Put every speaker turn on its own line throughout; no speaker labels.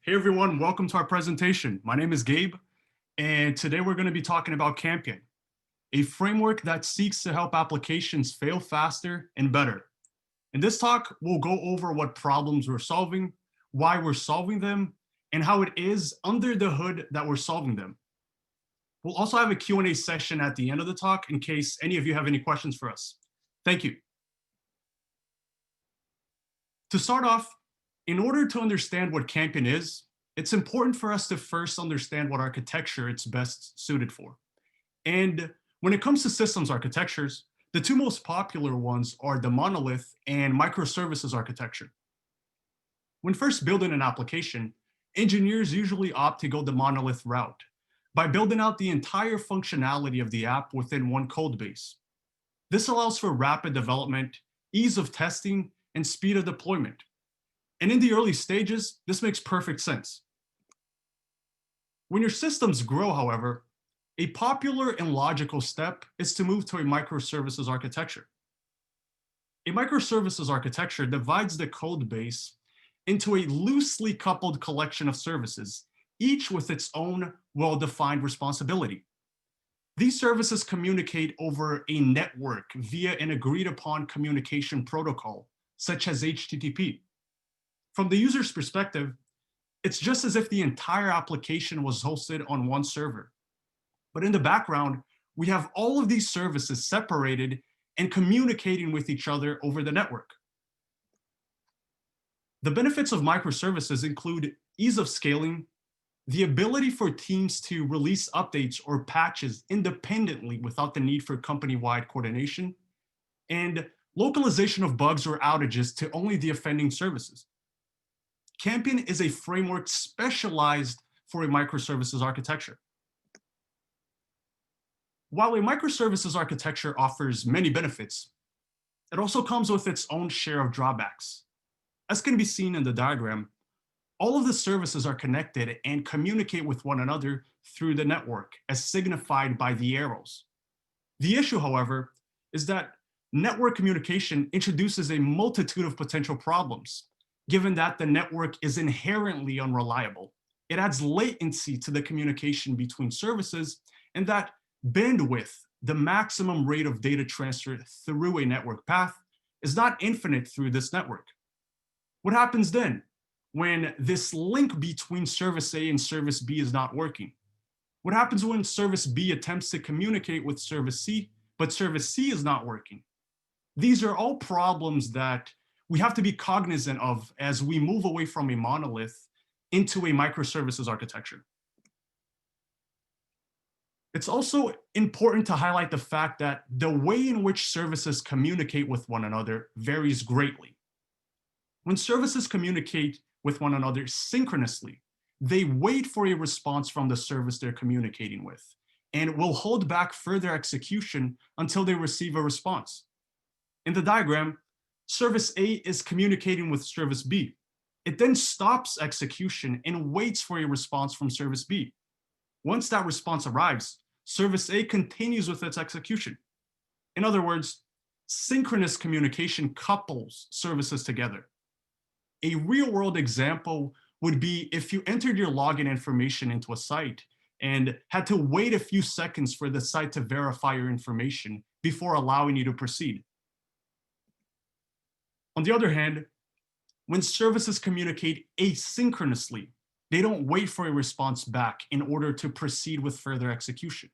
Hey everyone, welcome to our presentation. My name is Gabe, and today we're going to be talking about Campion, a framework that seeks to help applications fail faster and better. In this talk, we'll go over what problems we're solving, why we're solving them, and how it is under the hood that we're solving them. We'll also have a Q&A session at the end of the talk in case any of you have any questions for us. Thank you. To start off, in order to understand what Campion is, it's important for us to first understand what architecture it's best suited for. And when it comes to systems architectures, the two most popular ones are the monolith and microservices architecture. When first building an application, engineers usually opt to go the monolith route by building out the entire functionality of the app within one code base. This allows for rapid development, ease of testing, and speed of deployment. And in the early stages, this makes perfect sense. When your systems grow, however, a popular and logical step is to move to a microservices architecture. A microservices architecture divides the code base into a loosely coupled collection of services, each with its own well-defined responsibility. These services communicate over a network via an agreed-upon communication protocol, such as HTTP. From the user's perspective, it's just as if the entire application was hosted on one server. But in the background, we have all of these services separated and communicating with each other over the network. The benefits of microservices include ease of scaling, the ability for teams to release updates or patches independently without the need for company-wide coordination, and localization of bugs or outages to only the offending services. Campion is a framework specialized for a microservices architecture. While a microservices architecture offers many benefits, it also comes with its own share of drawbacks. As can be seen in the diagram, all of the services are connected and communicate with one another through the network, as signified by the arrows. The issue, however, is that network communication introduces a multitude of potential problems, given that the network is inherently unreliable. It adds latency to the communication between services, and that bandwidth, the maximum rate of data transfer through a network path, is not infinite through this network. What happens then when this link between service A and service B is not working? What happens when service B attempts to communicate with service C, but service C is not working? These are all problems that we have to be cognizant of as we move away from a monolith into a microservices architecture. It's also important to highlight the fact that the way in which services communicate with one another varies greatly. When services communicate with one another synchronously, they wait for a response from the service they're communicating with, and will hold back further execution until they receive a response. In the diagram, service A is communicating with service B. It then stops execution and waits for a response from service B. Once that response arrives, service A continues with its execution. In other words, synchronous communication couples services together. A real-world example would be if you entered your login information into a site and had to wait a few seconds for the site to verify your information before allowing you to proceed. On the other hand, when services communicate asynchronously, they don't wait for a response back in order to proceed with further execution.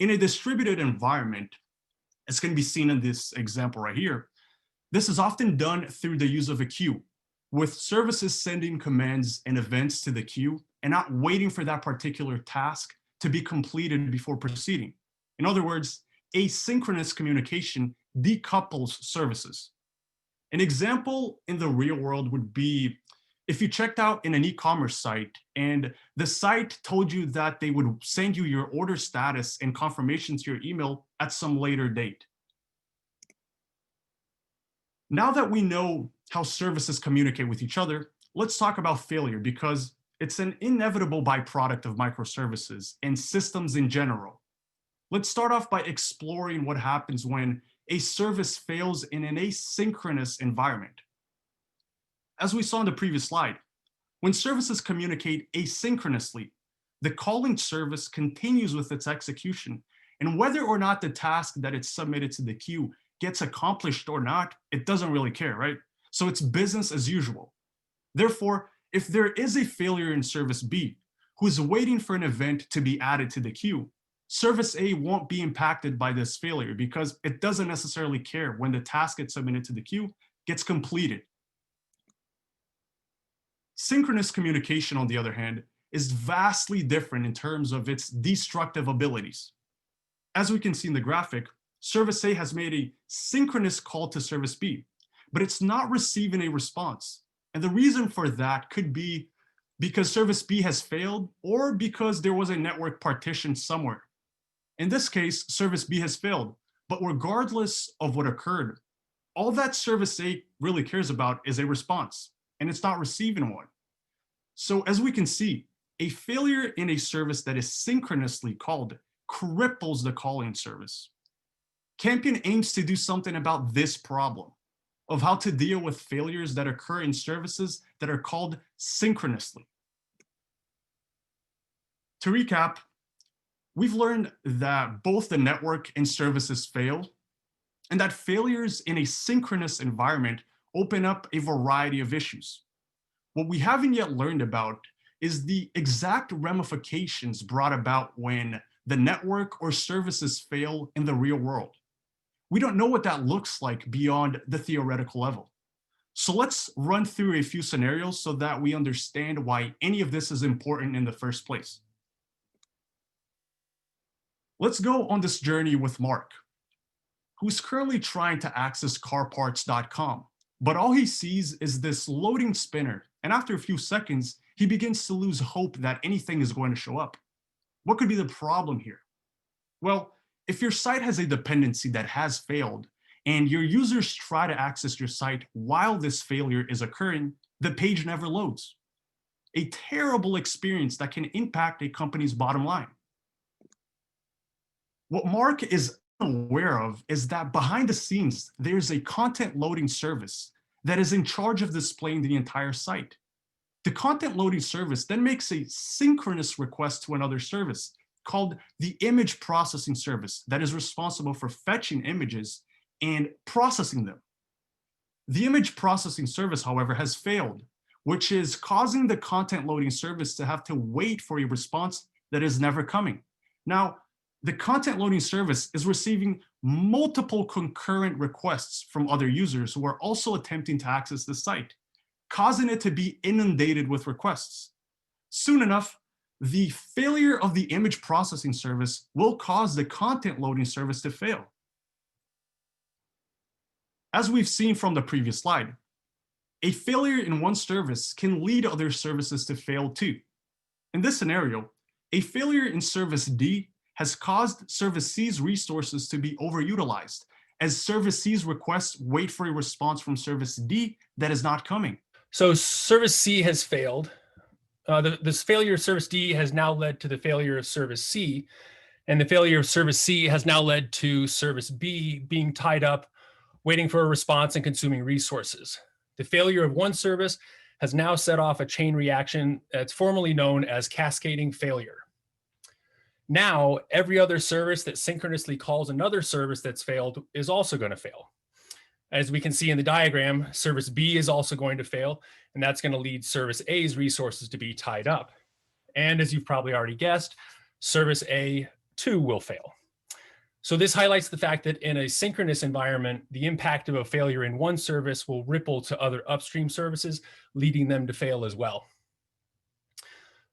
In a distributed environment, as can be seen in this example right here, this is often done through the use of a queue, with services sending commands and events to the queue and not waiting for that particular task to be completed before proceeding. In other words, asynchronous communication decouples services. An example in the real world would be if you checked out in an e-commerce site and the site told you that they would send you your order status and confirmation to your email at some later date. Now that we know how services communicate with each other, let's talk about failure, because it's an inevitable byproduct of microservices and systems in general. Let's start off by exploring what happens when a service fails in an asynchronous environment. As we saw in the previous slide, When services communicate asynchronously, the calling service continues with its execution, and whether or not the task that it's submitted to the queue gets accomplished or not, it doesn't really care, right? So it's business as usual. Therefore, if there is a failure in service B, who is waiting for an event to be added to the queue, service A won't be impacted by this failure because it doesn't necessarily care when the task gets submitted to the queue gets completed. Synchronous communication, on the other hand, is vastly different in terms of its destructive abilities. As we can see in the graphic, service A has made a synchronous call to service B, but it's not receiving a response. And the reason for that could be because service B has failed or because there was a network partition somewhere. In this case, service B has failed, but regardless of what occurred, all that service A really cares about is a response, and it's not receiving one. So as we can see, a failure in a service that is synchronously called cripples the calling service. Campion aims to do something about this problem of how to deal with failures that occur in services that are called synchronously. To recap, we've learned that both the network and services fail, and that failures in a synchronous environment open up a variety of issues. What we haven't yet learned about is the exact ramifications brought about when the network or services fail in the real world. We don't know what that looks like beyond the theoretical level. So let's run through a few scenarios so that we understand why any of this is important in the first place. Let's go on this journey with Mark, who's currently trying to access carparts.com, but all he sees is this loading spinner, and after a few seconds, he begins to lose hope that anything is going to show up. What could be the problem here? Well, if your site has a dependency that has failed, and your users try to access your site while this failure is occurring, the page never loads. A terrible experience that can impact a company's bottom line. What Mark is aware of is that behind the scenes, there's a content loading service that is in charge of displaying the entire site. The content loading service then makes a synchronous request to another service called the image processing service that is responsible for fetching images and processing them. The image processing service, however, has failed, which is causing the content loading service to have to wait for a response that is never coming. Now, the content loading service is receiving multiple concurrent requests from other users who are also attempting to access the site, causing it to be inundated with requests. Soon enough, the failure of the image processing service will cause the content loading service to fail. As we've seen from the previous slide, a failure in one service can lead other services to fail too. In this scenario, a failure in service D has caused service C's resources to be overutilized, as service C's requests wait for a response from service D that is not coming.
So service C has failed. This failure of service D has now led to the failure of service C, and the failure of service C has now led to service B being tied up, waiting for a response and consuming resources. The failure of one service has now set off a chain reaction that's formerly known as cascading failure. Now, every other service that synchronously calls another service that's failed is also going to fail. As we can see in the diagram, service B is also going to fail, and that's going to lead service A's resources to be tied up. And as you've probably already guessed, service A too will fail. So this highlights the fact that in a synchronous environment, the impact of a failure in one service will ripple to other upstream services, leading them to fail as well.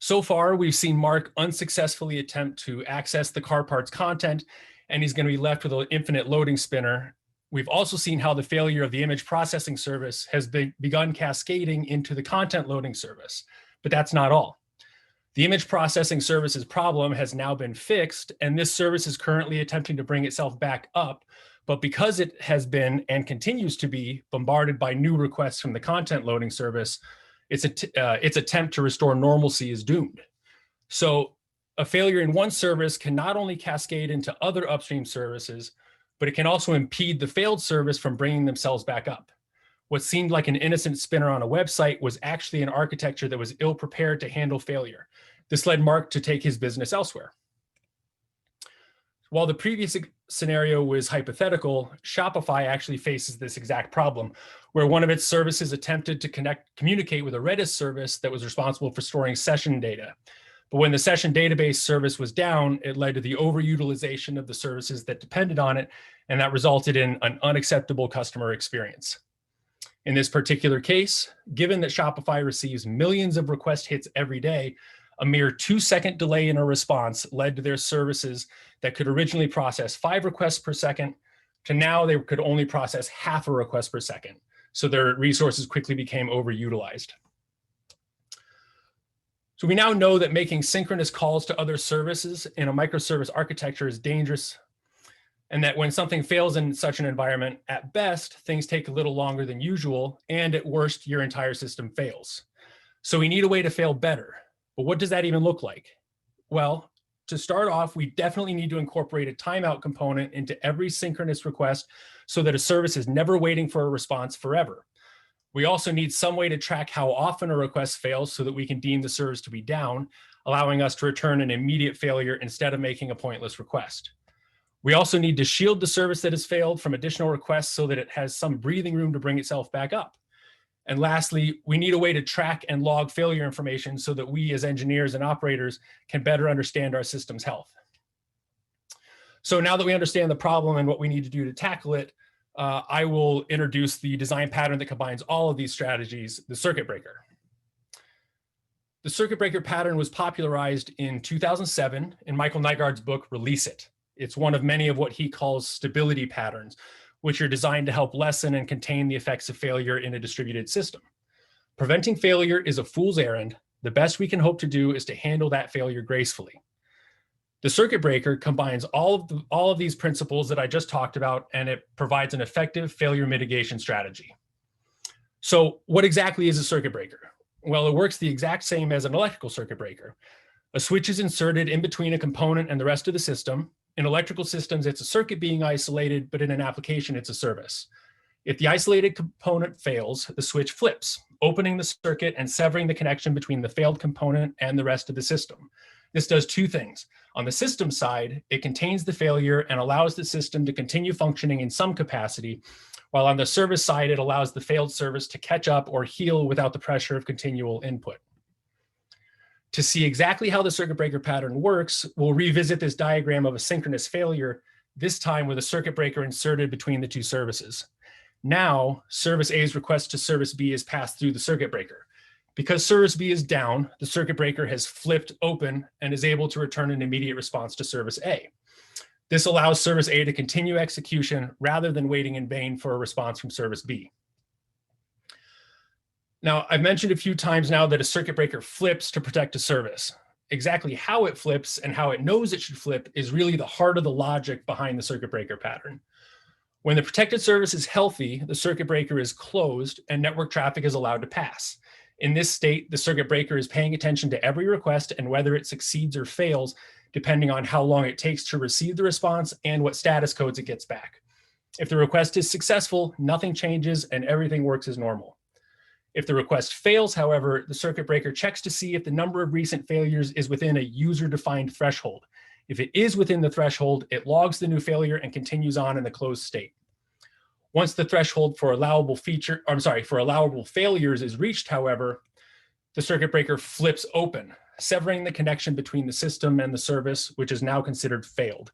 So far, we've seen Mark unsuccessfully attempt to access the car parts content, and he's going to be left with an infinite loading spinner. We've also seen how the failure of the image processing service has begun cascading into the content loading service, but that's not all. The image processing service's problem has now been fixed, and this service is currently attempting to bring itself back up, but because it has been and continues to be bombarded by new requests from the content loading service, its attempt to restore normalcy is doomed. So a failure in one service can not only cascade into other upstream services, but it can also impede the failed service from bringing themselves back up. What seemed like an innocent spinner on a website was actually an architecture that was ill-prepared to handle failure. This led Mark to take his business elsewhere. While the previous scenario was hypothetical, Shopify actually faces this exact problem, where one of its services attempted to communicate with a Redis service that was responsible for storing session data. But when the session database service was down, it led to the overutilization of the services that depended on it, and that resulted in an unacceptable customer experience. In this particular case, given that Shopify receives millions of request hits every day, a mere 2-second delay in a response led to their services that could originally process 5 requests per second to now they could only process half a request per second. So their resources quickly became overutilized. So we now know that making synchronous calls to other services in a microservice architecture is dangerous, and that when something fails in such an environment, at best, things take a little longer than usual, and at worst, your entire system fails. So we need a way to fail better. But what does that even look like? Well, to start off, we definitely need to incorporate a timeout component into every synchronous request so that a service is never waiting for a response forever. We also need some way to track how often a request fails so that we can deem the service to be down, allowing us to return an immediate failure instead of making a pointless request. We also need to shield the service that has failed from additional requests so that it has some breathing room to bring itself back up. And lastly, we need a way to track and log failure information so that we as engineers and operators can better understand our system's health. So now that we understand the problem and what we need to do to tackle it, I will introduce the design pattern that combines all of these strategies, the circuit breaker. The circuit breaker pattern was popularized in 2007 in Michael Nygaard's book, Release It. It's one of many of what he calls stability patterns, which are designed to help lessen and contain the effects of failure in a distributed system. Preventing failure is a fool's errand. The best we can hope to do is to handle that failure gracefully. The circuit breaker combines all of these principles that I just talked about, and it provides an effective failure mitigation strategy. So what exactly is a circuit breaker? Well, it works the exact same as an electrical circuit breaker. A switch is inserted in between a component and the rest of the system. In electrical systems, it's a circuit being isolated, but in an application, it's a service. If the isolated component fails, the switch flips, opening the circuit and severing the connection between the failed component and the rest of the system. This does two things. On the system side, it contains the failure and allows the system to continue functioning in some capacity, while on the service side, it allows the failed service to catch up or heal without the pressure of continual input. To see exactly how the circuit breaker pattern works, we'll revisit this diagram of a synchronous failure, this time with a circuit breaker inserted between the two services. Now, service A's request to service B is passed through the circuit breaker. Because service B is down, the circuit breaker has flipped open and is able to return an immediate response to service A. This allows service A to continue execution rather than waiting in vain for a response from service B. Now, I've mentioned a few times now that a circuit breaker flips to protect a service. Exactly how it flips and how it knows it should flip is really the heart of the logic behind the circuit breaker pattern. When the protected service is healthy, the circuit breaker is closed and network traffic is allowed to pass. In this state, the circuit breaker is paying attention to every request and whether it succeeds or fails, depending on how long it takes to receive the response and what status codes it gets back. If the request is successful, nothing changes and everything works as normal. If the request fails, however, the circuit breaker checks to see if the number of recent failures is within a user-defined threshold. If it is within the threshold, it logs the new failure and continues on in the closed state. Once the threshold for allowable failures is reached, however, the circuit breaker flips open, severing the connection between the system and the service, which is now considered failed.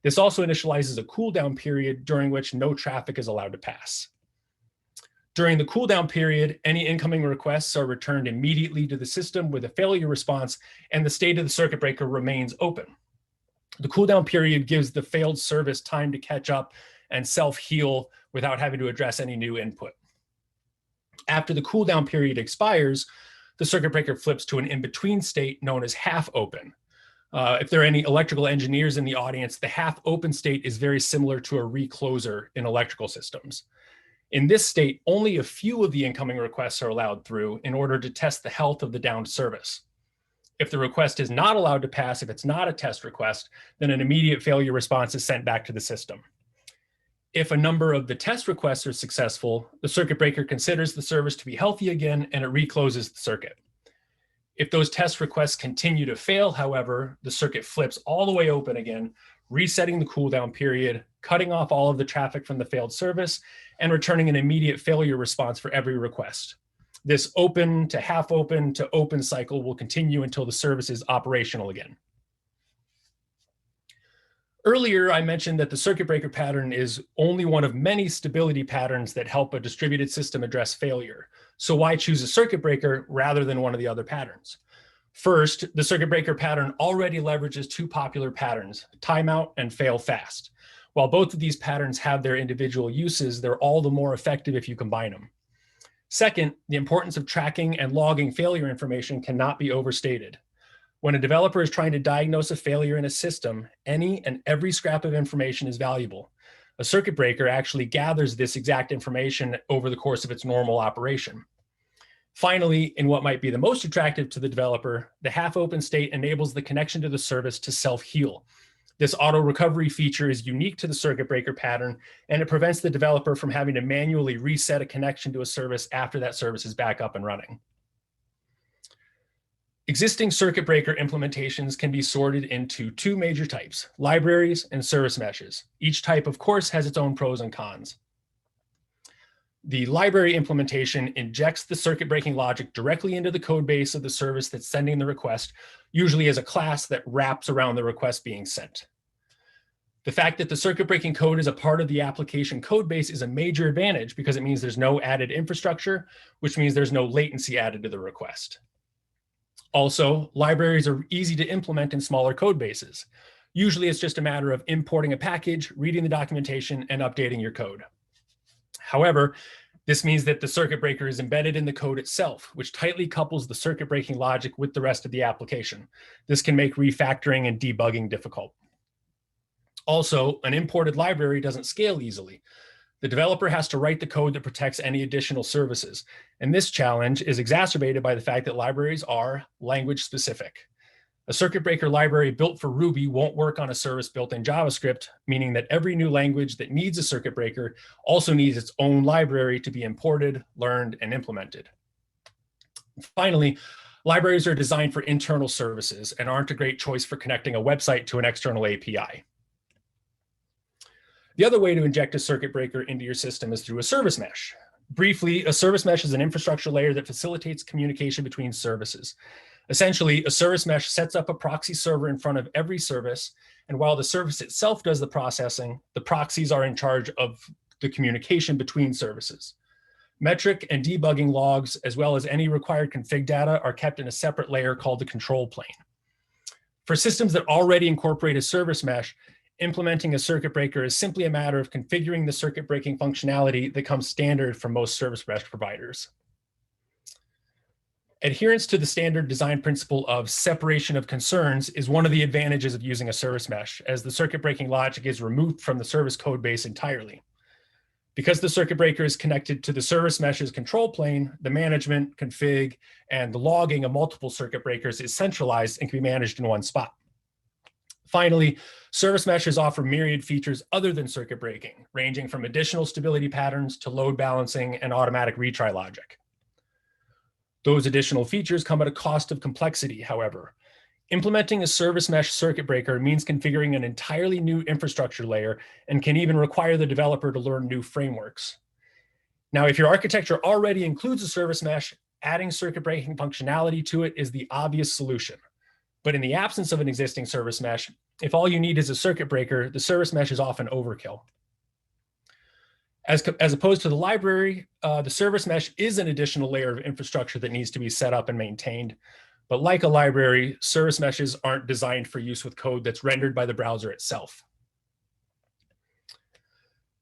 This also initializes a cooldown period during which no traffic is allowed to pass. During the cooldown period, any incoming requests are returned immediately to the system with a failure response, and the state of the circuit breaker remains open. The cooldown period gives the failed service time to catch up and self-heal without having to address any new input. After the cooldown period expires, the circuit breaker flips to an in-between state known as half open. If there are any electrical engineers in the audience, the half open state is very similar to a recloser in electrical systems. In this state, only a few of the incoming requests are allowed through in order to test the health of the downed service. If the request is not allowed to pass, if it's not a test request, then an immediate failure response is sent back to the system. If a number of the test requests are successful, the circuit breaker considers the service to be healthy again and it recloses the circuit. If those test requests continue to fail, however, the circuit flips all the way open again, resetting the cooldown period, cutting off all of the traffic from the failed service, and returning an immediate failure response for every request. This open to half open to open cycle will continue until the service is operational again. Earlier, I mentioned that the circuit breaker pattern is only one of many stability patterns that help a distributed system address failure. So why choose a circuit breaker rather than one of the other patterns? First, the circuit breaker pattern already leverages two popular patterns, timeout and fail fast. While both of these patterns have their individual uses, they're all the more effective if you combine them. Second, the importance of tracking and logging failure information cannot be overstated. When a developer is trying to diagnose a failure in a system, any and every scrap of information is valuable. A circuit breaker actually gathers this exact information over the course of its normal operation. Finally, in what might be the most attractive to the developer, the half-open state enables the connection to the service to self-heal. This auto-recovery feature is unique to the circuit breaker pattern, and it prevents the developer from having to manually reset a connection to a service after that service is back up and running. Existing circuit breaker implementations can be sorted into two major types, libraries and service meshes. Each type, of course, has its own pros and cons. The library implementation injects the circuit breaking logic directly into the code base of the service that's sending the request, usually as a class that wraps around the request being sent. The fact that the circuit breaking code is a part of the application code base is a major advantage because it means there's no added infrastructure, which means there's no latency added to the request. Also, libraries are easy to implement in smaller code bases. Usually it's just a matter of importing a package, reading the documentation, and updating your code. However, this means that the circuit breaker is embedded in the code itself, which tightly couples the circuit breaking logic with the rest of the application. This can make refactoring and debugging difficult. Also, an imported library doesn't scale easily. The developer has to write the code that protects any additional services. And this challenge is exacerbated by the fact that libraries are language specific. A circuit breaker library built for Ruby won't work on a service built in JavaScript, meaning that every new language that needs a circuit breaker also needs its own library to be imported, learned, and implemented. Finally, libraries are designed for internal services and aren't a great choice for connecting a website to an external API. The other way to inject a circuit breaker into your system is through a service mesh. Briefly, a service mesh is an infrastructure layer that facilitates communication between services. Essentially, a service mesh sets up a proxy server in front of every service, and while the service itself does the processing, the proxies are in charge of the communication between services. Metric and debugging logs, as well as any required config data, are kept in a separate layer called the control plane. For systems that already incorporate a service mesh, implementing a circuit breaker is simply a matter of configuring the circuit breaking functionality that comes standard for most service mesh providers. Adherence to the standard design principle of separation of concerns is one of the advantages of using a service mesh, as the circuit breaking logic is removed from the service code base entirely. Because the circuit breaker is connected to the service mesh's control plane, the management, config, and the logging of multiple circuit breakers is centralized and can be managed in one spot. Finally, service meshes offer myriad features other than circuit breaking, ranging from additional stability patterns to load balancing and automatic retry logic. Those additional features come at a cost of complexity, however. Implementing a service mesh circuit breaker means configuring an entirely new infrastructure layer and can even require the developer to learn new frameworks. Now, if your architecture already includes a service mesh, adding circuit breaking functionality to it is the obvious solution. But in the absence of an existing service mesh, if all you need is a circuit breaker, the service mesh is often overkill. As opposed to the library, the service mesh is an additional layer of infrastructure that needs to be set up and maintained. But like a library, service meshes aren't designed for use with code that's rendered by the browser itself.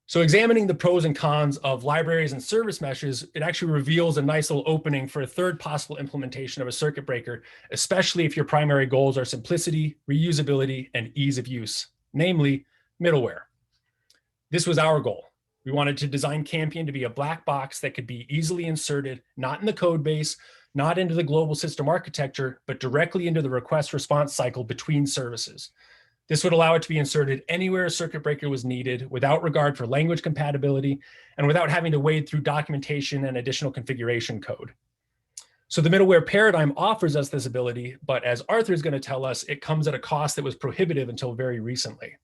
So examining the pros and cons of libraries and service meshes, it actually reveals a nice little opening for a third possible implementation of a circuit breaker, especially if your primary goals are simplicity, reusability, and ease of use, namely middleware. This was our goal. We wanted to design Campion to be a black box that could be easily inserted, not in the code base, not into the global system architecture, but directly into the request response cycle between services. This would allow it to be inserted anywhere a circuit breaker was needed without regard for language compatibility and without having to wade through documentation and additional configuration code. So the middleware paradigm offers us this ability, but as Arthur is going to tell us, it comes at a cost that was prohibitive until very recently.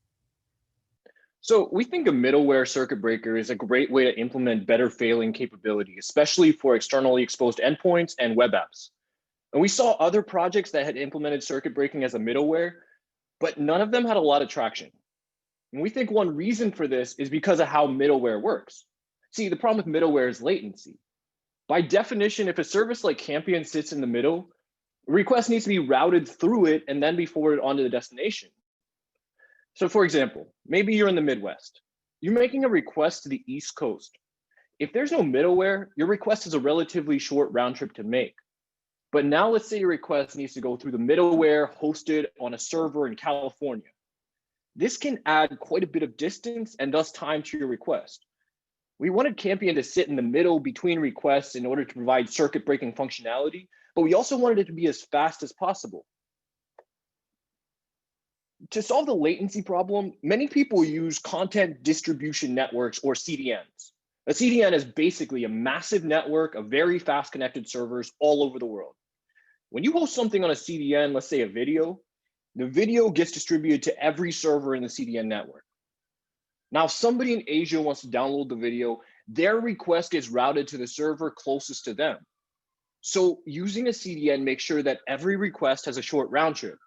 So we think a middleware circuit breaker is a great way to implement better failing capability, especially for externally exposed endpoints and web apps. And we saw other projects that had implemented circuit breaking as a middleware, but none of them had a lot of traction. And we think one reason for this is because of how middleware works. See, the problem with middleware is latency. By definition, if a service like Campion sits in the middle, a request needs to be routed through it and then be forwarded onto the destination. So for example, maybe you're in the Midwest. You're making a request to the East Coast. If there's no middleware, your request is a relatively short round trip to make. But now let's say your request needs to go through the middleware hosted on a server in California. This can add quite a bit of distance and thus time to your request. We wanted Campion to sit in the middle between requests in order to provide circuit breaking functionality, but we also wanted it to be as fast as possible. To solve the latency problem, many people use content distribution networks or CDNs. A CDN is basically a massive network of very fast connected servers all over the world. When you host something on a CDN, let's say a video, the video gets distributed to every server in the CDN network. Now, if somebody in Asia wants to download the video, their request gets routed to the server closest to them. So using a CDN makes sure that every request has a short round trip.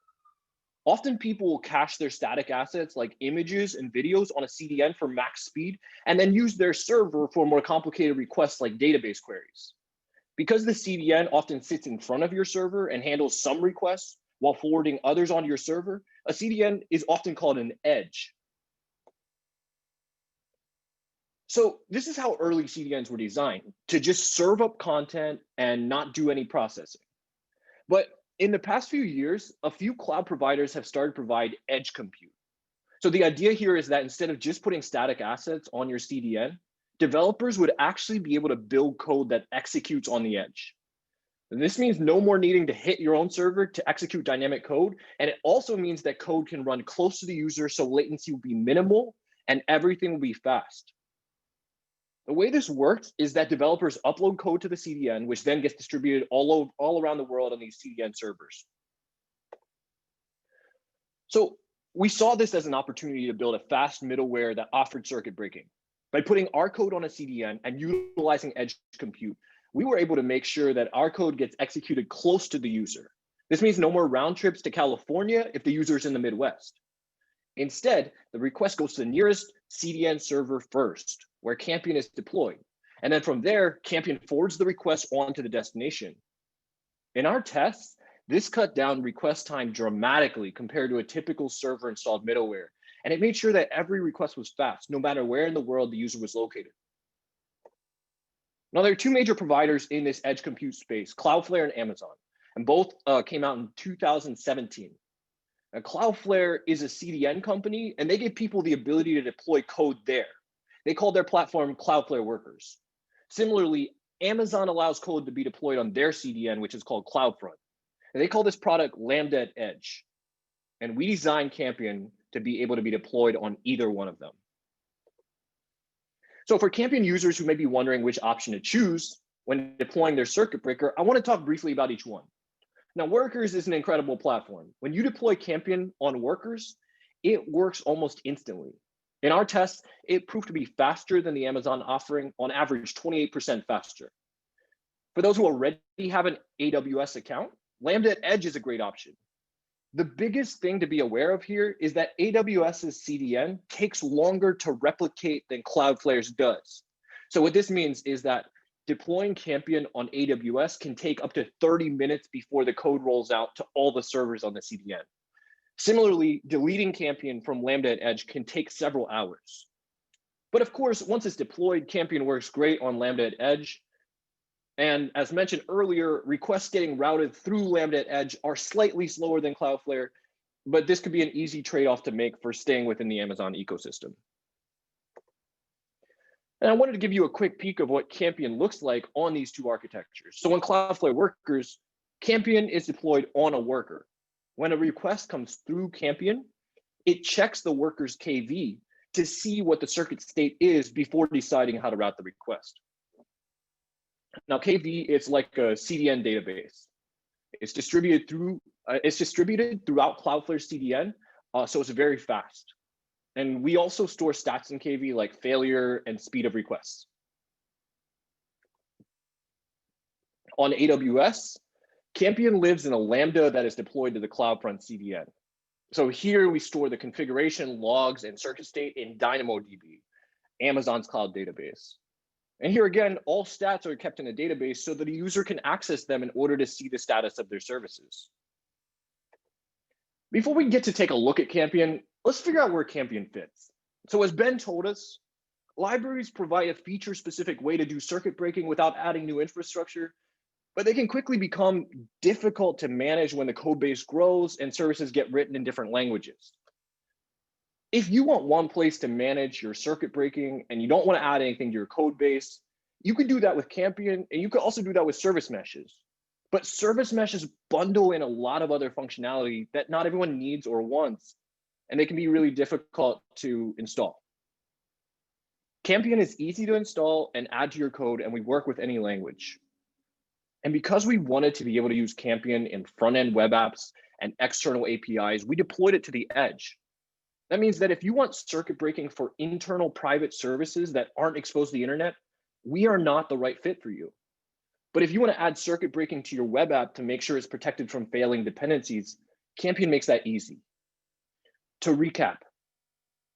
Often people will cache their static assets like images and videos on a CDN for max speed, and then use their server for more complicated requests like database queries. Because the CDN often sits in front of your server and handles some requests while forwarding others onto your server, a CDN is often called an edge. So this is how early CDNs were designed, to just serve up content and not do any processing. But in the past few years, a few cloud providers have started to provide edge compute. So the idea here is that instead of just putting static assets on your CDN, developers would actually be able to build code that executes on the edge. And this means no more needing to hit your own server to execute dynamic code. And it also means that code can run close to the user, so latency will be minimal and everything will be fast. The way this works is that developers upload code to the CDN, which then gets distributed all around the world on these CDN servers. So we saw this as an opportunity to build a fast middleware that offered circuit breaking. By putting our code on a CDN and utilizing edge compute, we were able to make sure that our code gets executed close to the user. This means no more round trips to California if the user is in the Midwest. Instead, the request goes to the nearest CDN server first, where Campion is deployed. And then from there, Campion forwards the request on to the destination. In our tests, this cut down request time dramatically compared to a typical server installed middleware. And it made sure that every request was fast, no matter where in the world the user was located. Now, there are two major providers in this edge compute space, Cloudflare and Amazon, and both came out in 2017. Now, Cloudflare is a CDN company, and they give people the ability to deploy code there. They call their platform Cloudflare Workers. Similarly, Amazon allows code to be deployed on their CDN, which is called CloudFront. And they call this product Lambda at Edge. And we designed Campion to be able to be deployed on either one of them. So for Campion users who may be wondering which option to choose when deploying their circuit breaker, I want to talk briefly about each one. Now, Workers is an incredible platform. When you deploy Campion on Workers, it works almost instantly. In our tests, it proved to be faster than the Amazon offering, on average 28% faster. For those who already have an AWS account, Lambda at Edge is a great option. The biggest thing to be aware of here is that AWS's CDN takes longer to replicate than Cloudflare's does. So what this means is that deploying Campion on AWS can take up to 30 minutes before the code rolls out to all the servers on the CDN. Similarly, deleting Campion from Lambda at Edge can take several hours. But of course, once it's deployed, Campion works great on Lambda at Edge. And as mentioned earlier, requests getting routed through Lambda at Edge are slightly slower than Cloudflare, but this could be an easy trade-off to make for staying within the Amazon ecosystem. And I wanted to give you a quick peek of what Campion looks like on these two architectures. So on Cloudflare Workers, Campion is deployed on a worker. When a request comes through Campion, It checks the worker's KV to see what the circuit state is before deciding how to route the request. Now, KV is like a CDN database. It's distributed throughout Cloudflare CDN, so it's very fast. And we also store stats in KV like failure and speed of requests. On AWS, Campion lives in a Lambda that is deployed to the CloudFront CDN. So here we store the configuration, logs, and circuit state in DynamoDB, Amazon's cloud database. And here again, all stats are kept in a database so that a user can access them in order to see the status of their services. Before we get to take a look at Campion, let's figure out where Campion fits. So as Ben told us, libraries provide a feature-specific way to do circuit breaking without adding new infrastructure, but they can quickly become difficult to manage when the code base grows and services get written in different languages. If you want one place to manage your circuit breaking and you don't want to add anything to your code base, you could do that with Campion, and you could also do that with service meshes. But service meshes bundle in a lot of other functionality that not everyone needs or wants, and they can be really difficult to install. Campion is easy to install and add to your code, and we work with any language. And because we wanted to be able to use Campion in front-end web apps and external APIs, we deployed it to the edge. That means that if you want circuit breaking for internal private services that aren't exposed to the internet, we are not the right fit for you. But if you want to add circuit breaking to your web app to make sure it's protected from failing dependencies, Campion makes that easy. To recap,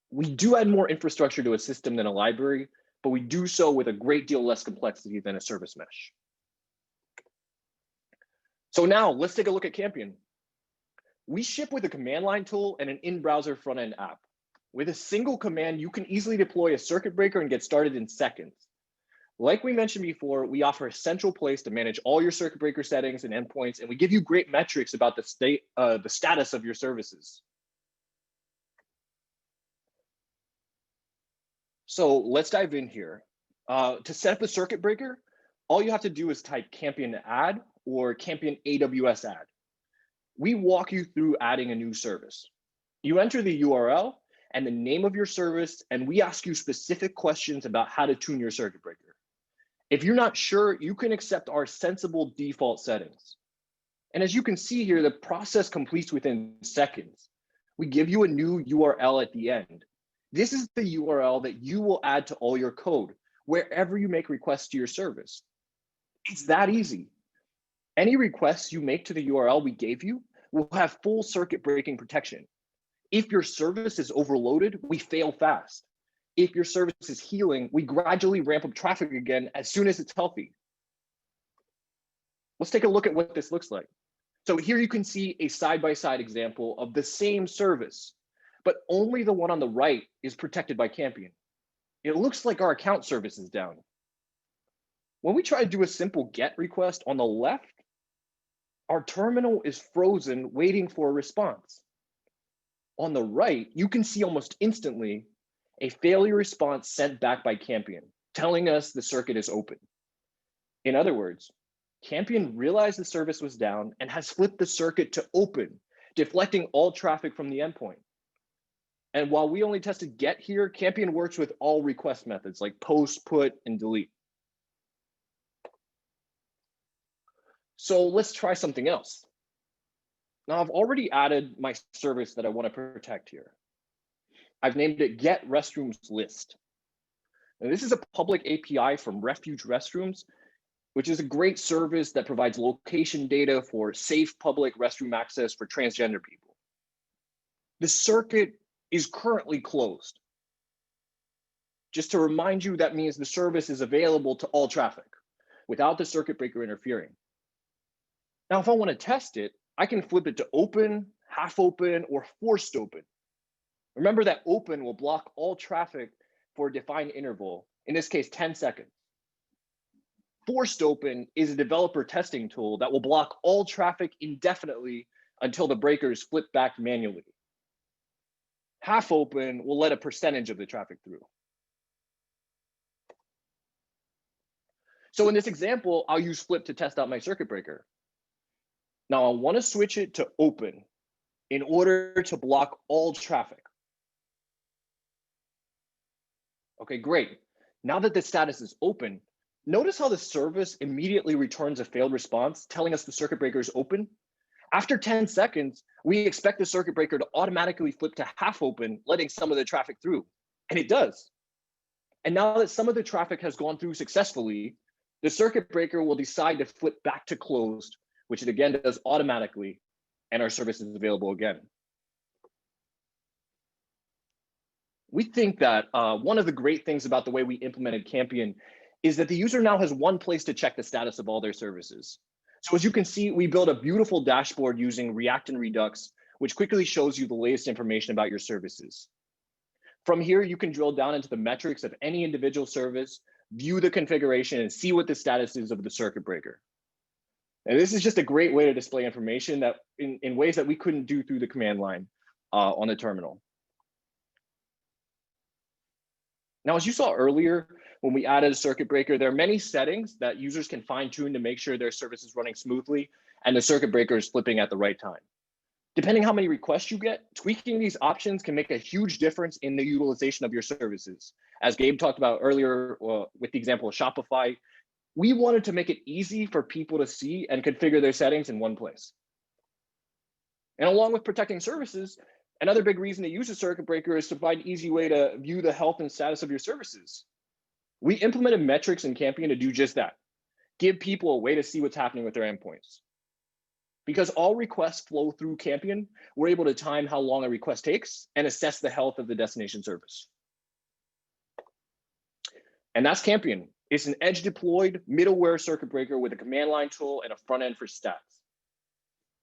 we do add more infrastructure to a system than a library, but we do so with a great deal less complexity than a service mesh. So now let's take a look at Campion. We ship with a command line tool and an in-browser front-end app. With a single command, you can easily deploy a circuit breaker and get started in seconds. Like we mentioned before, we offer a central place to manage all your circuit breaker settings and endpoints, and we give you great metrics about the status of your services. So let's dive in here. To set up a circuit breaker, all you have to do is type Campion add or Campion AWS add. We walk you through adding a new service. You enter the URL and the name of your service, and we ask you specific questions about how to tune your circuit breaker. If you're not sure, you can accept our sensible default settings. And as you can see here, the process completes within seconds. We give you a new URL at the end. This is the URL that you will add to all your code, wherever you make requests to your service. It's that easy. Any requests you make to the URL we gave you will have full circuit breaking protection. If your service is overloaded, we fail fast. If your service is healing, we gradually ramp up traffic again as soon as it's healthy. Let's take a look at what this looks like. So here you can see a side-by-side example of the same service, but only the one on the right is protected by Campion. It looks like our account service is down. When we try to do a simple GET request on the left, our terminal is frozen waiting for a response. On the right, you can see almost instantly a failure response sent back by Campion, telling us the circuit is open. In other words, Campion realized the service was down and has flipped the circuit to open, deflecting all traffic from the endpoint. And while we only tested GET here, Campion works with all request methods like post, put, and delete. So let's try something else. Now I've already added my service that I want to protect here. I've named it Get Restrooms List. And this is a public API from Refuge Restrooms, which is a great service that provides location data for safe public restroom access for transgender people. The circuit is currently closed. Just to remind you, that means the service is available to all traffic without the circuit breaker interfering. Now, if I want to test it, I can flip it to open, half open, or forced open. Remember that open will block all traffic for a defined interval, in this case, 10 seconds. Forced open is a developer testing tool that will block all traffic indefinitely until the breaker is flipped back manually. Half open will let a percentage of the traffic through. So in this example, I'll use flip to test out my circuit breaker. Now I want to switch it to open. in order to block all traffic. Okay, great. Now that the status is open, notice how the service immediately returns a failed response telling us the circuit breaker is open. After 10 seconds, we expect the circuit breaker to automatically flip to half open, letting some of the traffic through, and it does. And now that some of the traffic has gone through successfully, the circuit breaker will decide to flip back to closed, which it again does automatically, and our service is available again. We think that one of the great things about the way we implemented Campion is that the user now has one place to check the status of all their services. So as you can see, we built a beautiful dashboard using React and Redux, which quickly shows you the latest information about your services. From here, you can drill down into the metrics of any individual service, view the configuration, and see what the status is of the circuit breaker. And this is just a great way to display information that in ways that we couldn't do through the command line on the terminal. Now, as you saw earlier, when we added a circuit breaker, there are many settings that users can fine tune to make sure their service is running smoothly and the circuit breaker is flipping at the right time. Depending how many requests you get, tweaking these options can make a huge difference in the utilization of your services. As Gabe talked about earlier with the example of Shopify, we wanted to make it easy for people to see and configure their settings in one place. And along with protecting services, another big reason to use a circuit breaker is to provide an easy way to view the health and status of your services. We implemented metrics in Campion to do just that, give people a way to see what's happening with their endpoints. Because all requests flow through Campion, we're able to time how long a request takes and assess the health of the destination service. And that's Campion. It's an edge deployed middleware circuit breaker with a command line tool and a front end for stats.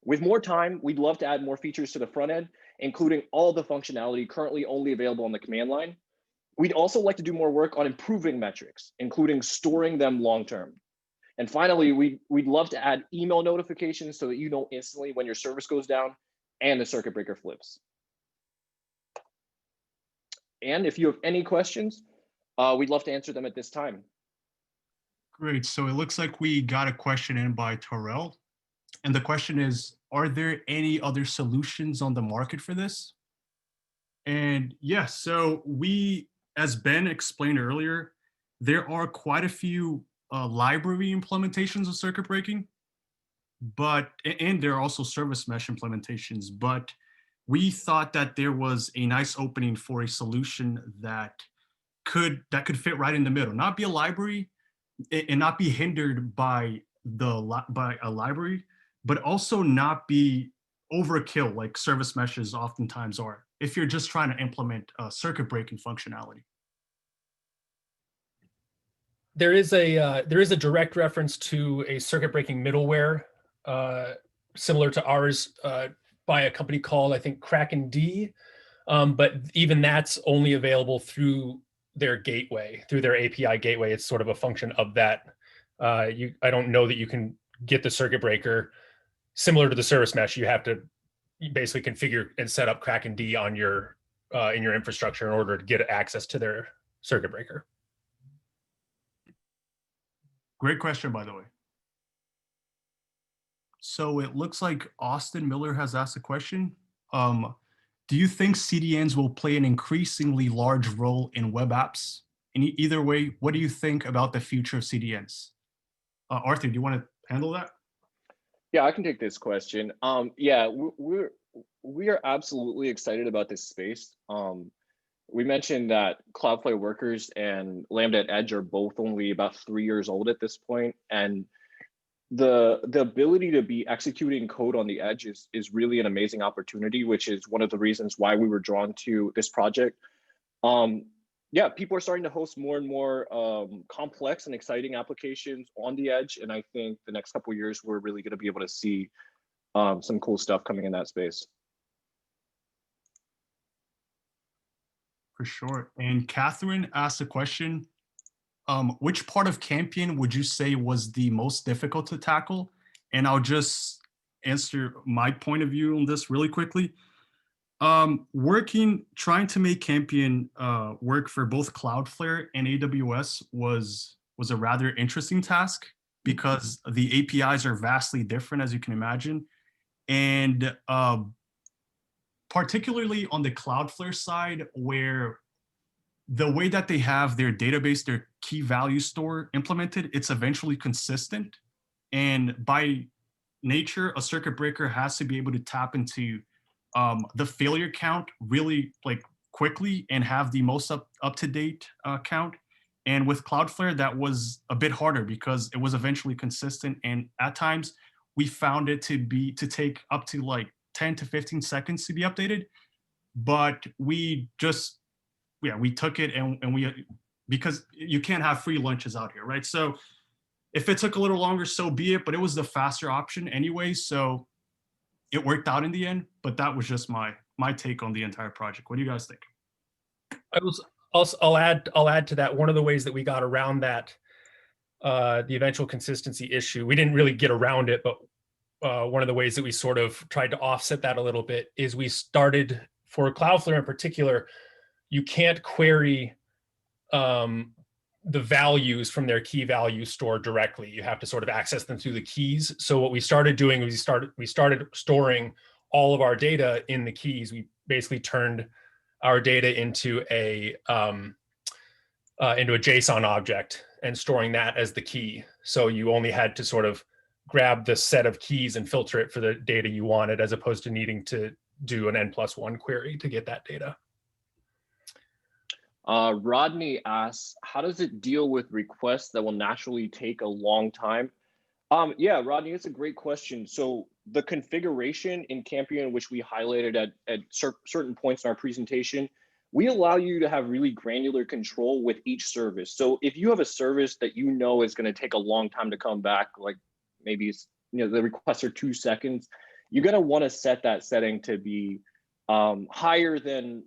With more time, we'd love to add more features to the front end, including all the functionality currently only available on the command line. We'd also like to do more work on improving metrics, including storing them long-term. And finally, we'd love to add email notifications so that you know instantly when your service goes down and the circuit breaker flips. And if you have any questions, we'd love to answer them at this time.
Great. So it looks like we got a question in by Terrell. And the question is, are there any other solutions on the market for this? And yes, so we, as Ben explained earlier, there are quite a few library implementations of circuit breaking, and there are also service mesh implementations, but we thought that there was a nice opening for a solution that could fit right in the middle, not be a library and not be hindered by a library, but also not be overkill like service meshes oftentimes are if you're just trying to implement circuit breaking functionality.
There is a direct reference to a circuit breaking middleware similar to ours by a company called, I think, Kraken D, but even that's only available through their gateway, through their API gateway. It's sort of a function of that. I don't know that you can get the circuit breaker similar to the service mesh. You have to basically configure and set up Kraken D on your in your infrastructure in order to get access to their circuit breaker.
Great question, by the way. So it looks like Austin Miller has asked a question. Do you think CDNs will play an increasingly large role in web apps? In either way, what do you think about the future of CDNs? Arthur, do you want to handle that?
Yeah, I can take this question. Yeah, we are absolutely excited about this space. We mentioned that Cloudflare Workers and Lambda at Edge are both only about 3 years old at this point, and the ability to be executing code on the edge is really an amazing opportunity, which is one of the reasons why we were drawn to this project. Yeah, people are starting to host more and more complex and exciting applications on the edge, and I think the next couple of years we're really going to be able to see some cool stuff coming in that space.
For sure. And Catherine asked a question. Which part of Campion would you say was the most difficult to tackle? And I'll just answer my point of view on this really quickly. Trying to make Campion work for both Cloudflare and AWS was a rather interesting task because the APIs are vastly different, as you can imagine. And particularly on the Cloudflare side, where the way that they have their database, their key value store implemented, it's eventually consistent. And by nature, a circuit breaker has to be able to tap into the failure count really like quickly and have the most up-to-date count. And with Cloudflare, that was a bit harder because it was eventually consistent. And at times we found it to take up to like 10 to 15 seconds to be updated. But we just, yeah, we took it and we, because you can't have free lunches out here, right? So if it took a little longer, so be it, but it was the faster option anyway. So it worked out in the end, but that was just my take on the entire project. What do you guys think?
I'll add to that. One of the ways that we got around that, the eventual consistency issue, we didn't really get around it, but one of the ways that we sort of tried to offset that a little bit is we started, for Cloudflare in particular, you can't query the values from their key value store directly. You have to sort of access them through the keys. So what we started doing was we started storing all of our data in the keys. We basically turned our data into a JSON object and storing that as the key. So you only had to sort of grab the set of keys and filter it for the data you wanted, as opposed to needing to do an N+1 query to get that data.
Rodney asks, how does it deal with requests that will naturally take a long time? Yeah, Rodney, it's a great question. So the configuration in Campion, which we highlighted at certain points in our presentation, we allow you to have really granular control with each service. So if you have a service that you know is going to take a long time to come back, like maybe it's, the requests are 2 seconds, you're going to want to set that setting to be higher than,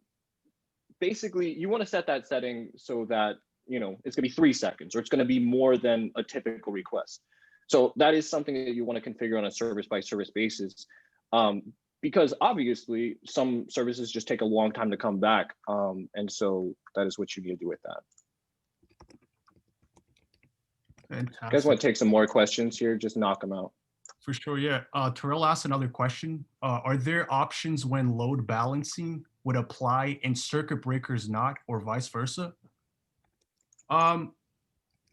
basically you want to set that setting so that it's going to be 3 seconds, or it's going to be more than a typical request. So that is something that you want to configure on a service by service basis, because obviously some services just take a long time to come back, and so that is what you need to do with that.
Fantastic.
You guys want to take some more questions here? Just knock them out.
For sure, yeah. Terrell asked another question. Are there options when load balancing would apply and circuit breakers not, or vice versa?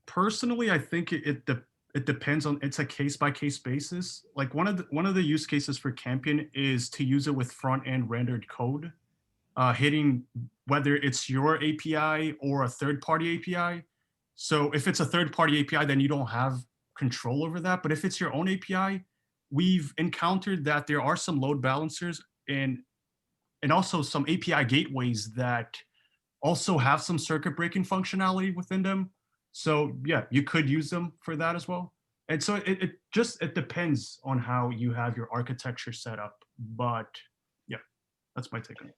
Personally, I think it depends on, it's a case-by-case basis. Like one of the use cases for Campion is to use it with front-end rendered code, hitting whether it's your API or a third-party API. So if it's a third-party API, then you don't have control over that. But if it's your own API, we've encountered that there are some load balancers and also some API gateways that also have some circuit breaking functionality within them. So yeah, you could use them for that as well. And so it depends on how you have your architecture set up. But yeah, that's my take on it.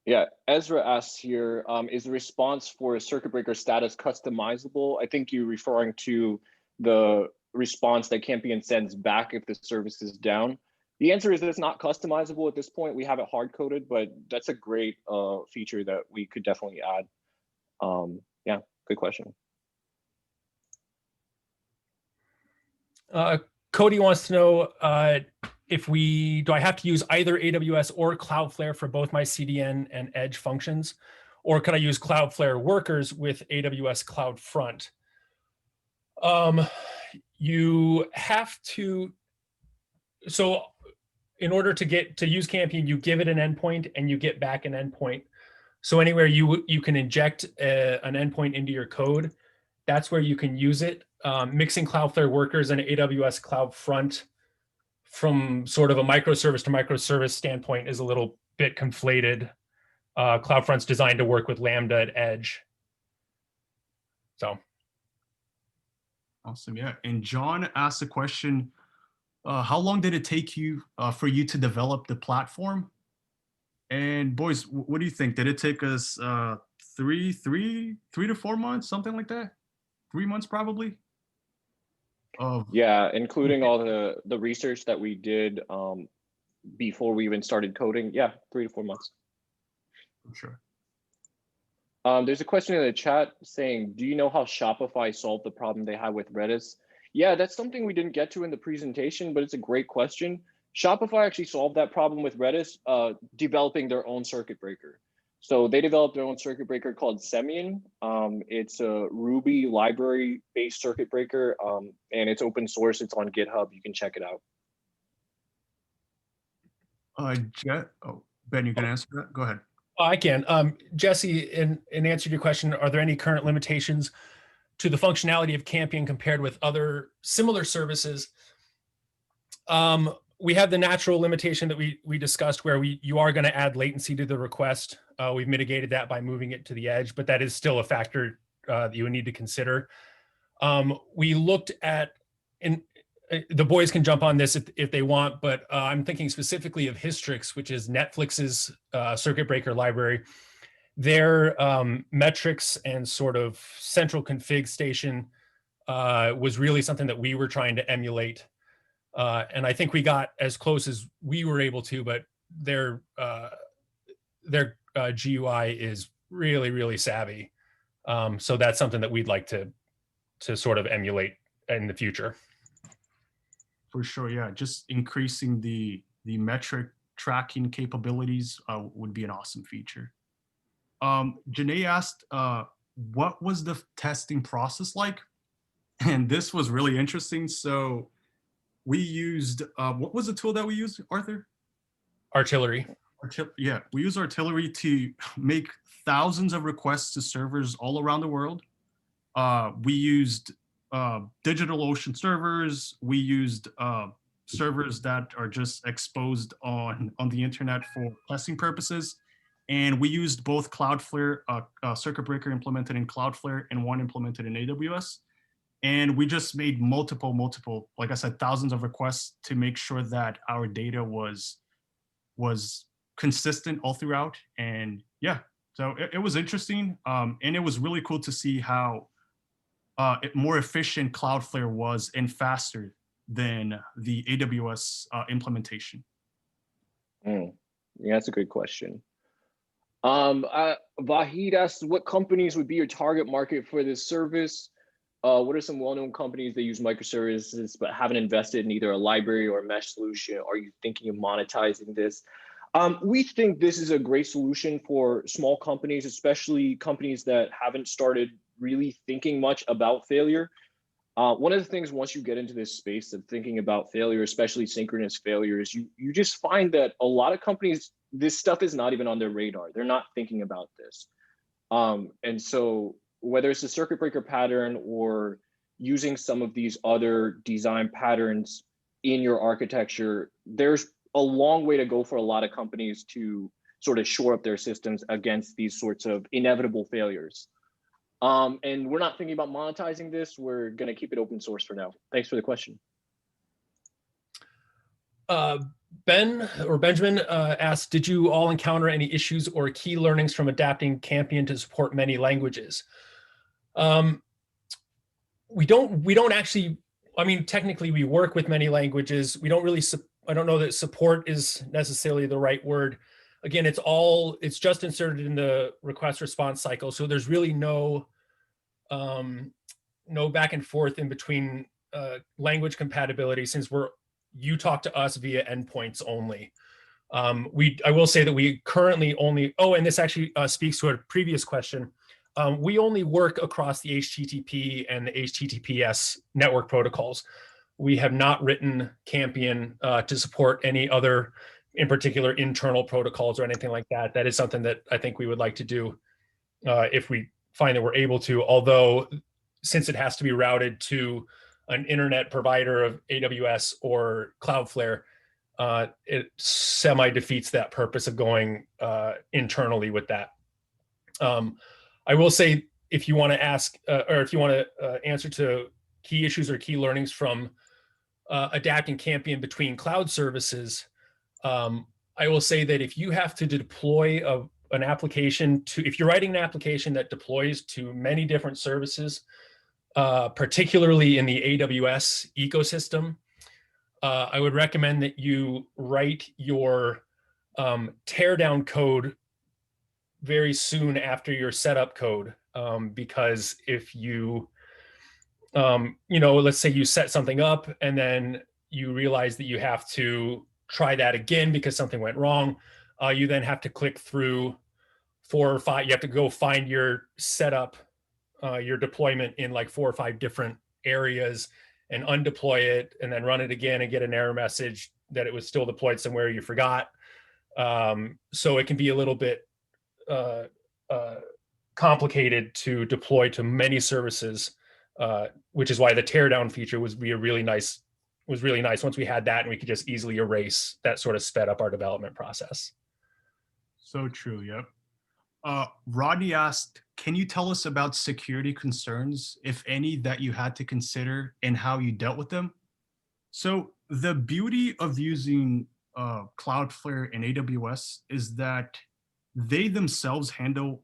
Yeah, Ezra asks here, is the response for a circuit breaker status customizable? I think you're referring to the response that Campion sends back if the service is down. The answer is that it's not customizable at this point. We have it hard coded, but that's a great feature that we could definitely add. Yeah, good question.
Cody wants to know do I have to use either AWS or Cloudflare for both my CDN and Edge functions, or could I use Cloudflare workers with AWS CloudFront? You have to, so in order to use Campion, you give it an endpoint and you get back an endpoint. So anywhere you can inject an endpoint into your code, that's where you can use it. Mixing Cloudflare workers and AWS CloudFront from sort of a microservice to microservice standpoint is a little bit conflated. CloudFront's designed to work with Lambda at Edge. So.
Awesome, yeah. And John asked a question, how long did it take you for you to develop the platform? And boys, what do you think? Did it take us 3 to 4 months, something like that? 3 months probably?
Yeah, including all the research that we did before we even started coding. Yeah, 3 to 4 months.
For sure.
There's a question in the chat saying, do you know how Shopify solved the problem they had with Redis? Yeah, that's something we didn't get to in the presentation, but it's a great question. Shopify actually solved that problem with Redis, developing their own circuit breaker. So they developed their own circuit breaker called Semyon. It's a Ruby library-based circuit breaker, and it's open source. It's on GitHub. You can check it out.
Ben, you can answer that? Go ahead.
I can. Jesse, in answer to your question, are there any current limitations to the functionality of Campion compared with other similar services? We have the natural limitation that we discussed where you are going to add latency to the request. We've mitigated that by moving it to the edge, but that is still a factor that you would need to consider. We looked at, and the boys can jump on this if they want, but I'm thinking specifically of Hystrix, which is Netflix's circuit breaker library. Their metrics and sort of central config station was really something that we were trying to emulate. And I think we got as close as we were able to, but their GUI is really, really savvy. So that's something that we'd like to sort of emulate in the future.
For sure, yeah. Just increasing the metric tracking capabilities would be an awesome feature. Janae asked, what was the testing process like? And this was really interesting. So we used, what was the tool that we used, Arthur?
Artillery.
Yeah, we use Artillery to make thousands of requests to servers all around the world. We used DigitalOcean servers. We used servers that are just exposed on the internet for testing purposes. And we used both Cloudflare, circuit breaker implemented in Cloudflare and one implemented in AWS. And we just made multiple, like I said, thousands of requests to make sure that our data was consistent all throughout. And yeah, so it was interesting. And it was really cool to see how more efficient Cloudflare was and faster than the AWS implementation.
Yeah, that's a good question. Vahid asks, what companies would be your target market for this service? What are some well-known companies that use microservices but haven't invested in either a library or a mesh solution? Are you thinking of monetizing this? We think this is a great solution for small companies, especially companies that haven't started really thinking much about failure. One of the things once you get into this space of thinking about failure, especially synchronous failures, you just find that a lot of companies, this stuff is not even on their radar. They're not thinking about this. And so whether it's a circuit breaker pattern or using some of these other design patterns in your architecture, there's a long way to go for a lot of companies to sort of shore up their systems against these sorts of inevitable failures. And we're not thinking about monetizing this. We're going to keep it open source for now. Thanks for the question.
Benjamin asked, did you all encounter any issues or key learnings from adapting Campion to support many languages? We don't actually, I mean, technically we work with many languages. We don't really, I don't know that support is necessarily the right word. Again, it's just inserted in the request response cycle. So there's really no back and forth in between language compatibility, since you talk to us via endpoints only. I will say that we currently only, and this actually speaks to a previous question. We only work across the HTTP and the HTTPS network protocols. We have not written Campion to support any other, in particular, internal protocols or anything like that. That is something that I think we would like to do if we find that we're able to, although since it has to be routed to an internet provider of AWS or Cloudflare, it semi-defeats that purpose of going internally with that. I will say, if you want to ask, or if you want to answer to key issues or key learnings from adapting Campion between cloud services, I will say that if you have to deploy an application if you're writing an application that deploys to many different services, particularly in the AWS ecosystem, I would recommend that you write your teardown code very soon after your setup code, because if you, let's say you set something up and then you realize that you have to try that again because something went wrong, you then have to click through 4 or 5. You have to go find your setup, your deployment in like 4 or 5 different areas and undeploy it and then run it again and get an error message that it was still deployed somewhere you forgot. So it can be a little bit complicated to deploy to many services, which is why the teardown feature was really nice. Once we had that and we could just easily erase, that sort of sped up our development process.
So true. Yep. Rodney asked, can you tell us about security concerns, if any, that you had to consider and how you dealt with them? So the beauty of using Cloudflare and AWS is that they themselves handle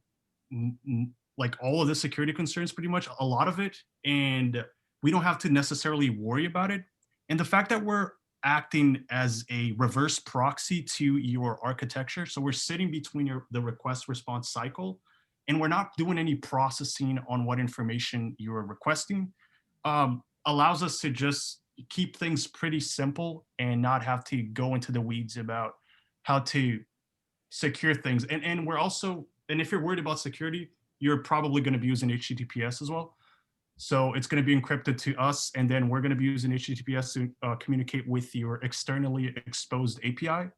like all of the security concerns, pretty much a lot of it, and we don't have to necessarily worry about it. And the fact that we're acting as a reverse proxy to your architecture, so we're sitting between the request response cycle, and we're not doing any processing on what information you're requesting, allows us to just keep things pretty simple and not have to go into the weeds about how to secure things. And we're also, and if you're worried about security, you're probably going to be using HTTPS as well. So it's going to be encrypted to us, and then we're going to be using HTTPS to communicate with your externally exposed API.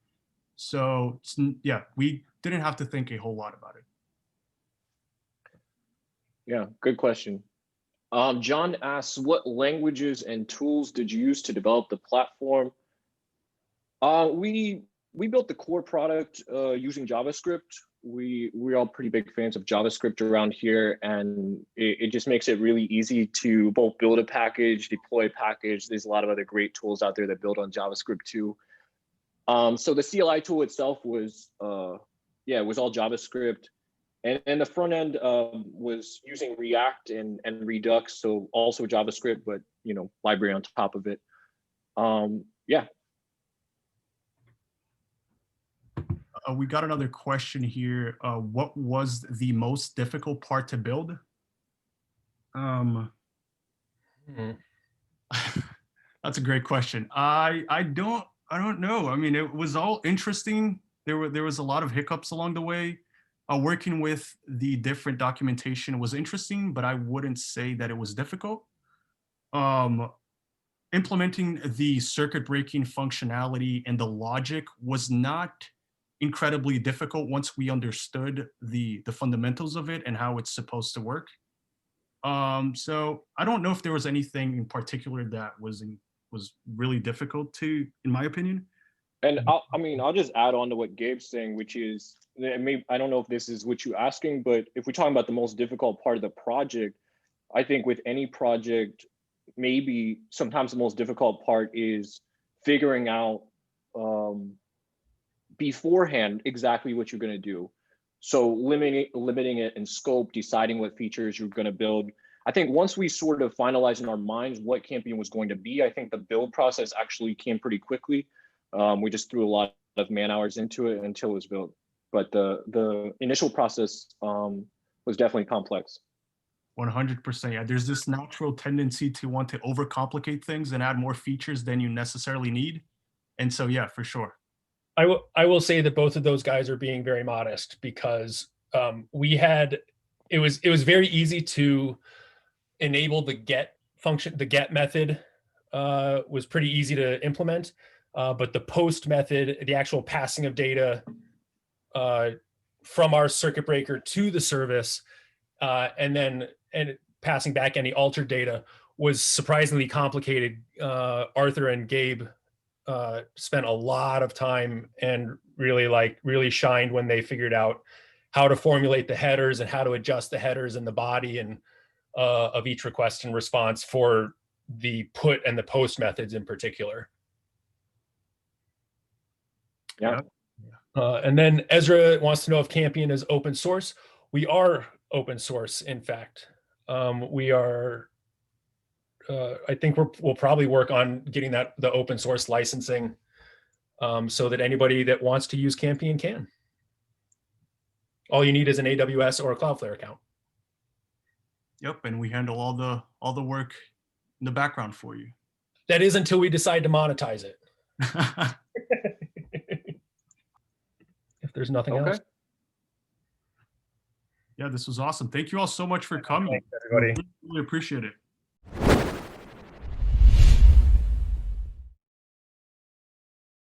So yeah, we didn't have to think a whole lot about it.
Yeah, good question. John asks, what languages and tools did you use to develop the platform? We built the core product using JavaScript. We're all pretty big fans of JavaScript around here, and it just makes it really easy to both build a package, deploy a package. There's a lot of other great tools out there that build on JavaScript too. So the CLI tool itself was, it was all JavaScript. And the front end was using React and Redux, so also JavaScript, but library on top of it. Yeah.
We got another question here. What was the most difficult part to build? That's a great question. I don't know. I mean, it was all interesting. There was a lot of hiccups along the way. Working with the different documentation was interesting, but I wouldn't say that it was difficult. Implementing the circuit breaking functionality and the logic was not incredibly difficult once we understood the fundamentals of it and how it's supposed to work. So I don't know if there was anything in particular that was really difficult in my opinion.
And I'll just add on to what Gabe's saying, which is, maybe, I don't know if this is what you're asking, but if we're talking about the most difficult part of the project, I think with any project, maybe sometimes the most difficult part is figuring out beforehand exactly what you're going to do. So limiting it in scope, deciding what features you're going to build. I think once we sort of finalized in our minds what Campion was going to be, I think the build process actually came pretty quickly. We just threw a lot of man hours into it until it was built. But the initial process was definitely complex.
100%. Yeah, there's this natural tendency to want to overcomplicate things and add more features than you necessarily need. And so, yeah, for sure.
I will say that both of those guys are being very modest, because it was very easy to enable the get function. The get method was pretty easy to implement, but the post method, the actual passing of data from our circuit breaker to the service, and passing back any altered data, was surprisingly complicated. Arthur and Gabe spent a lot of time and really shined when they figured out how to formulate the headers and how to adjust the headers and the body and of each request and response for the put and the post methods in particular.
Yeah.
And then Ezra wants to know if Campion is open source. We are open source, in fact. We are. I think we'll probably work on getting the open source licensing, so that anybody that wants to use Campion can. All you need is an AWS or a Cloudflare account.
Yep, and we handle all the work in the background for you.
That is until we decide to monetize it. there's nothing
Okay.
else.
Yeah, this was awesome. Thank you all so much for coming.
Thanks, everybody.
Really appreciate it.